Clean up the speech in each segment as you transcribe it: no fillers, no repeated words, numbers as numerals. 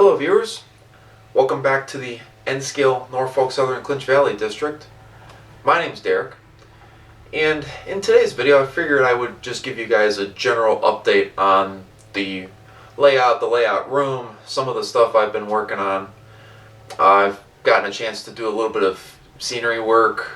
Hello viewers, welcome back to the N-Scale Norfolk Southern Clinch Valley District. My name's Derek, and in today's video I figured I would just give you guys a general update on the layout room, some of the stuff I've been working on. I've gotten a chance to do a little bit of scenery work.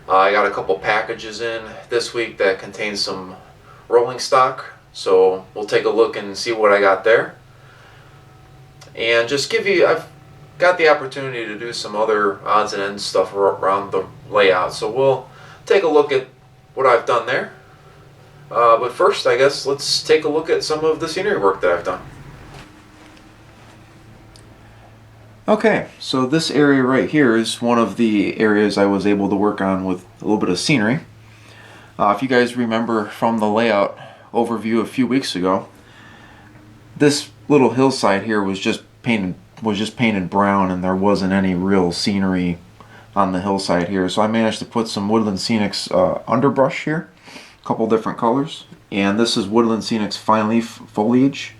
I got a couple packages in this week that contain some rolling stock, so we'll take a look and see what I got there. And just give you, I've got the opportunity to do some other odds and ends stuff around the layout, so we'll take a look at what I've done there. But first, I guess, let's take a look at some of the scenery work that I've done. Okay, so this area right here is one of the areas I was able to work on with a little bit of scenery. If you guys remember from the layout overview a few weeks ago, this little hillside here was just painted brown, and there wasn't any real scenery on the hillside here. So I managed to put some Woodland Scenics underbrush here, a couple different colors, and this is Woodland Scenics fine leaf foliage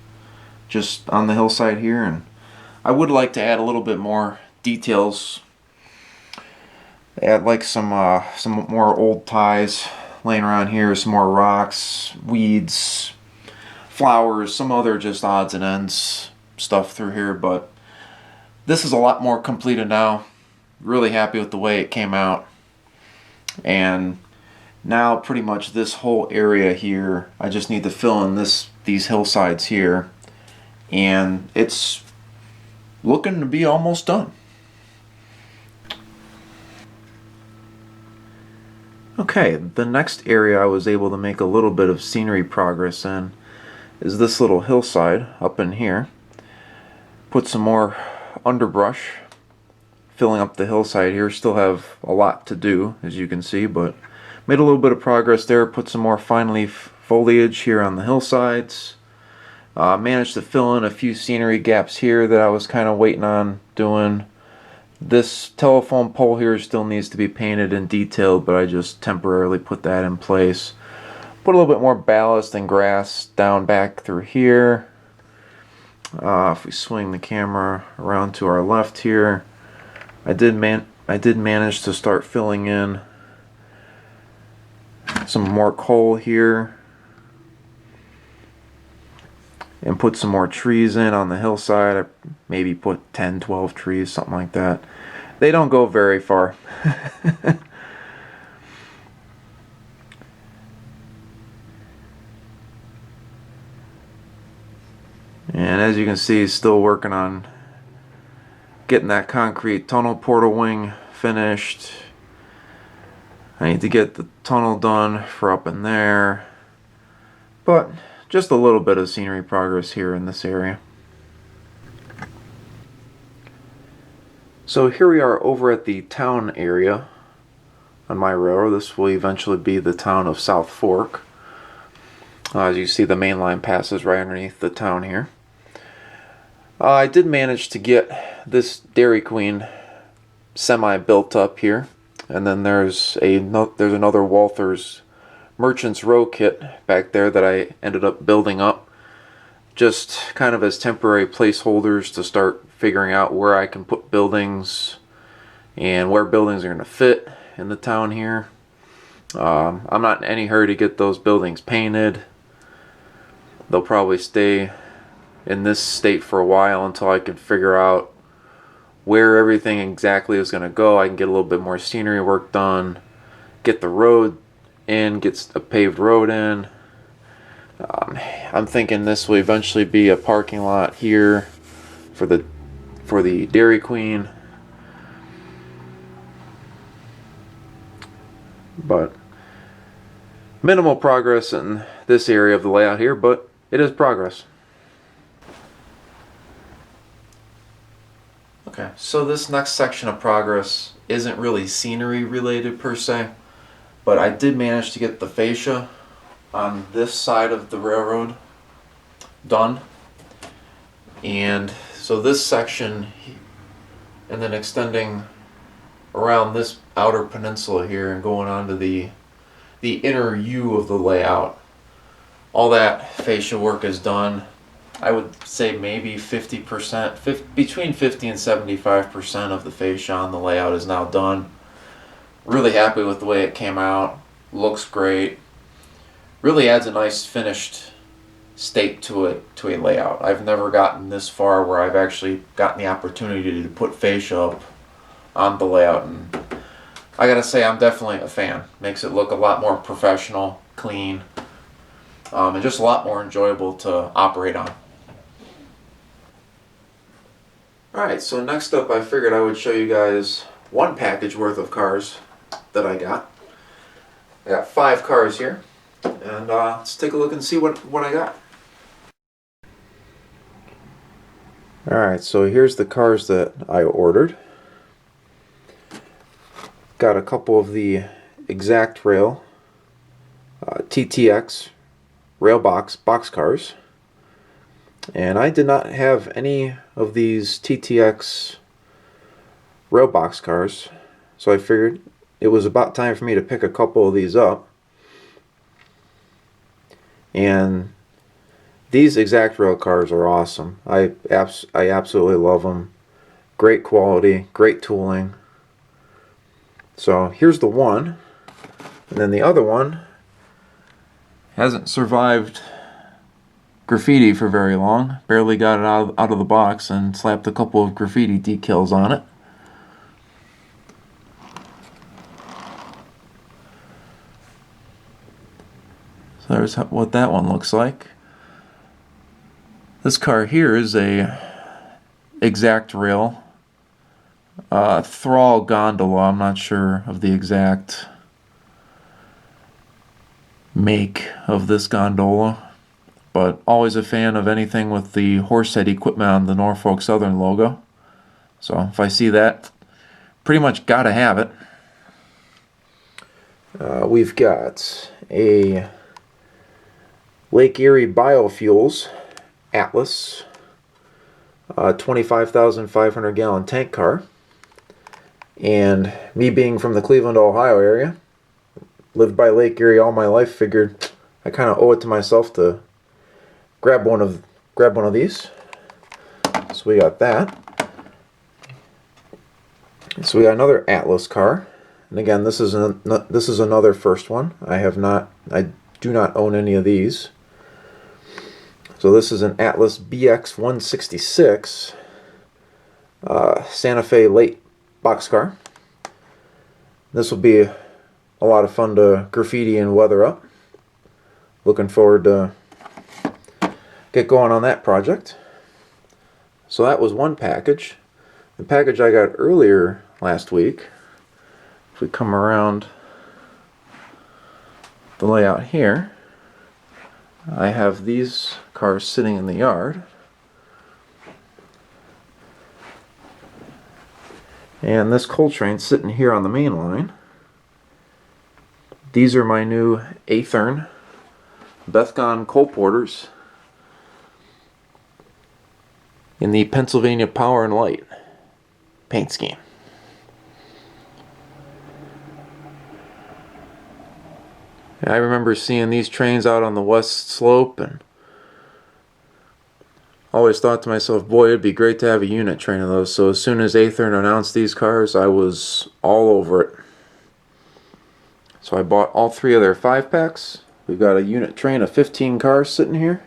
just on the hillside here. And I would like to add a little bit more details, add like some more old ties laying around here, some more rocks, weeds, flowers, some other just odds and ends stuff through here. But this is a lot more completed now. Really happy with the way it came out. And now pretty much this whole area here, I just need to fill in these hillsides here, and it's looking to be almost done. Okay, the next area I was able to make a little bit of scenery progress in is this little hillside up in here. Put some more underbrush filling up the hillside here. Still have a lot to do, as you can see, but made a little bit of progress there. Put some more fine leaf foliage here on the hillsides. Managed to fill in a few scenery gaps here that I was kind of waiting on doing. This telephone pole here still needs to be painted and detailed, but I just temporarily put that in place. Put a little bit more ballast and grass down back through here. If we swing the camera around to our left here, I did manage to start filling in some more coal here and put some more trees in on the hillside. I maybe put 10-12 trees, something like that. They don't go very far. And as you can see, still working on getting that concrete tunnel portal wing finished. I need to get the tunnel done for up in there, but just a little bit of scenery progress here in this area. So here we are over at the town area on my railroad. This will eventually be the town of South Fork. As you see, the main line passes right underneath the town here. I did manage to get this Dairy Queen semi-built up here, and then there's another Walther's Merchants Row kit back there that I ended up building up, just kind of as temporary placeholders to start figuring out where I can put buildings and where buildings are going to fit in the town here. I'm not in any hurry to get those buildings painted. They'll probably stay in this state for a while until I can figure out where everything exactly is going to go. I can get a little bit more scenery work done, get the road in, get a paved road in. I'm thinking this will eventually be a parking lot here for the Dairy Queen. But minimal progress in this area of the layout here, but it is progress. Okay, so this next section of progress isn't really scenery related per se, but I did manage to get the fascia on this side of the railroad done. And so this section, and then extending around this outer peninsula here and going on to the inner U of the layout, all that fascia work is done. I would say maybe 50%, between 50 and 75% of the fascia on the layout is now done. Really happy with the way it came out. Looks great. Really adds a nice finished state to a layout. I've never gotten this far where I've actually gotten the opportunity to put fascia up on the layout, and I gotta say I'm definitely a fan. Makes it look a lot more professional, clean, and just a lot more enjoyable to operate on. Alright, so next up I figured I would show you guys one package worth of cars that I got. I got 5 cars here, and let's take a look and see what I got. Alright, so here's the cars that I ordered. Got a couple of the Exact Rail TTX rail box cars, and I did not have any of these TTX rail box cars, so I figured it was about time for me to pick a couple of these up. And these Exact Rail cars are awesome. I absolutely love them. Great quality, great tooling. So here's the one, and then the other one hasn't survived graffiti for very long. Barely got it out of the box and slapped a couple of graffiti decals on it. So there's what that one looks like. This car here is a Exact Rail Thrall Gondola. I'm not sure of the exact make of this gondola, but always a fan of anything with the horsehead equipment on the Norfolk Southern logo. So if I see that, pretty much gotta have it. We've got a Lake Erie Biofuels Atlas 25,500 gallon tank car, and me being from the Cleveland, Ohio area, lived by Lake Erie all my life, figured I kind of owe it to myself to grab one of these. So we got that. So we got another Atlas car, and again, this is another first one. I do not own any of these. So this is an Atlas BX 166 Santa Fe late boxcar. This will be a lot of fun to graffiti and weather up. Looking forward to get going on that project. So that was one package. The package I got earlier last week, if we come around the layout here, I have these cars sitting in the yard. And this coal train's sitting here on the main line. These are my new Aethern Bethgon coal porters in the Pennsylvania Power and Light paint scheme. I remember seeing these trains out on the west slope and always thought to myself, boy, it'd be great to have a unit train of those. So as soon as Aethern announced these cars, I was all over it. So I bought all 3 of their 5-packs. We've got a unit train of 15 cars sitting here.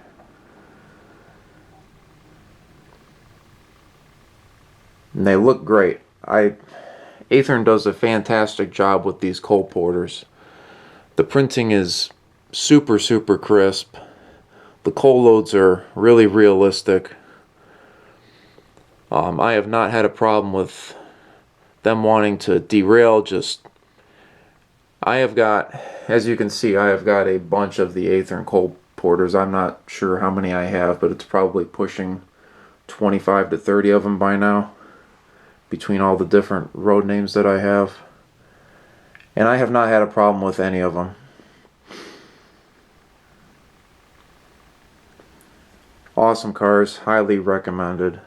And they look great. Aethern does a fantastic job with these coal porters. The printing is super crisp. The coal loads are really realistic. I have not had a problem with them wanting to derail. I have got, as you can see, I have got a bunch of the Aethern coal porters. I'm not sure how many I have, but it's probably pushing 25 to 30 of them by now, between all the different road names that I have. And I have not had a problem with any of them. Awesome cars, highly recommended.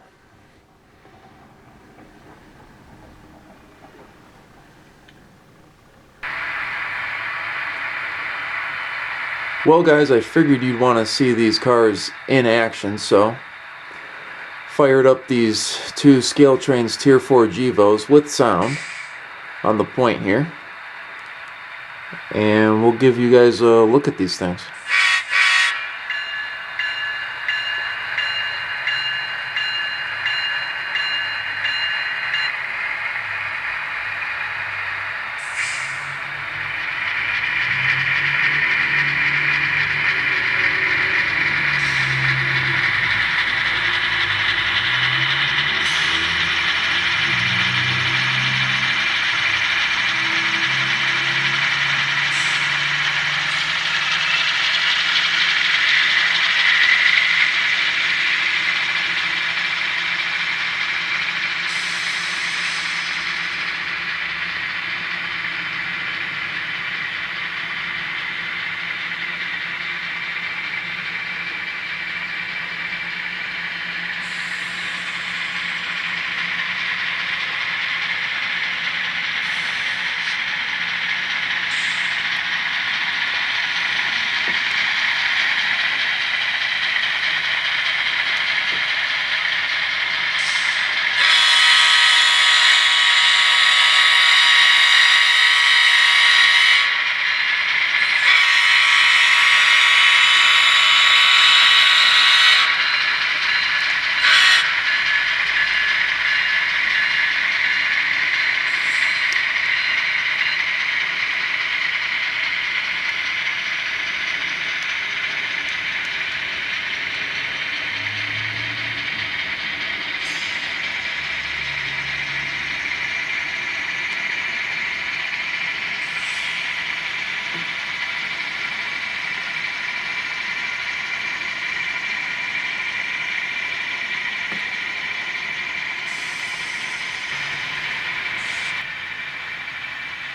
Well guys, I figured you'd want to see these cars in action, so fired up these two Scale Trains Tier 4 Gevos with sound on the point here, and we'll give you guys a look at these things.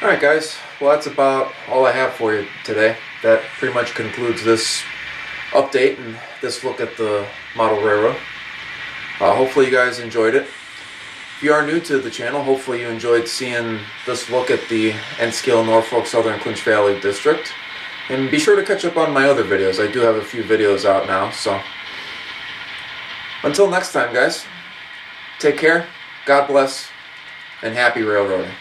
Alright guys, well that's about all I have for you today. That pretty much concludes this update and this look at the model railroad. Hopefully you guys enjoyed it. If you are new to the channel, hopefully you enjoyed seeing this look at the N-Scale Norfolk Southern Clinch Valley District. And be sure to catch up on my other videos. I do have a few videos out now, so until next time guys, take care, God bless, and happy railroading.